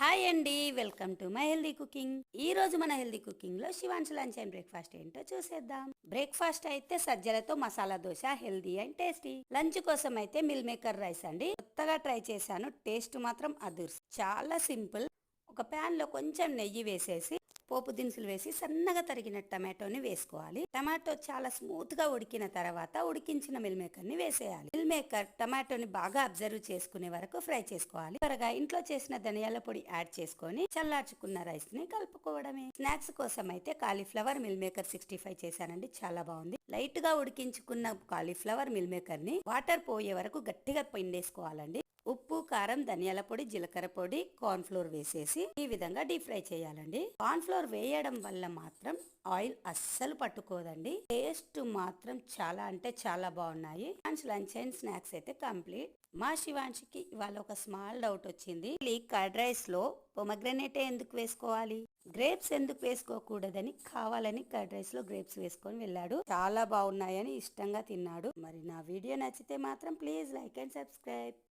Hi అండి, welcome to my healthy cooking. ఈ రోజు మన హెల్దీ కుకింగ్ లో శివాంశ లంచ్ అండ్ బ్రేక్ఫాస్ట్ ఏంటో చూసేద్దాం. బ్రేక్ఫాస్ట్ అయితే సజ్జలతో masala dosa, healthy and tasty. Lunch కోసం అయితే మిల్ మేకర్ రైస్ అండి. కొత్తగా ట్రై చేశాను, టేస్ట్ మాత్రం అదుర్స్. చాలా సింపుల్. ఒక ప్యాన్ లో కొంచెం నెయ్యి వేసేసి పోపు దినుసులు వేసి సన్నగా తరిగిన టమాటోని వేసుకోవాలి. టమాటో చాలా స్మూత్ గా ఉడికిన తర్వాత ఉడికించిన మిల్ మేకర్ ని వేసేయాలి. మిల్ మేకర్ టమాటోని బాగా అబ్జర్వ్ చేసుకునే వరకు ఫ్రై చేసుకోవాలి. త్వరగా ఇంట్లో చేసిన ధనియాల పొడి యాడ్ చేసుకొని చల్లార్చుకున్న రైస్ ని కలుపుకోవడమే. స్నాక్స్ కోసం అయితే కాలీఫ్లవర్ మిల్ మేకర్ 65 చేశానండి, చాలా బాగుంది. లైట్ గా ఉడికించుకున్న కాలీఫ్లవర్ మిల్ మేకర్ ని వాటర్ పోయే వరకు గట్టిగా పిండేసుకోవాలండి. ఉప్పు, కారం, ధనియాల పొడి, జీలకర్ర పొడి, కార్న్ ఫ్లోర్ వేసేసి ఈ విధంగా డీప్ ఫ్రై చేయాలండి. కార్న్ ఫ్లోర్ వేయడం వల్ల మాత్రం ఆయిల్ అస్సలు పట్టుకోదండి. టేస్ట్ మాత్రం చాలా అంటే చాలా బాగున్నాయి. లంచ్ అండ్ స్నాక్స్ అయితే కంప్లీట్. మా శివాంశికి ఇవాళ ఒక స్మాల్ డౌట్ వచ్చింది. కర్డ్ రైస్ లో పొమగ్రనేటే ఎందుకు వేసుకోవాలి, గ్రేప్స్ ఎందుకు వేసుకోకూడదని కావాలని కర్డ్ రైస్ లో గ్రేప్స్ వేసుకొని వెళ్ళాడు. చాలా బాగున్నాయని ఇష్టంగా తిన్నాడు. మరి నా వీడియో నచ్చితే మాత్రం ప్లీజ్ లైక్ అండ్ సబ్స్క్రైబ్.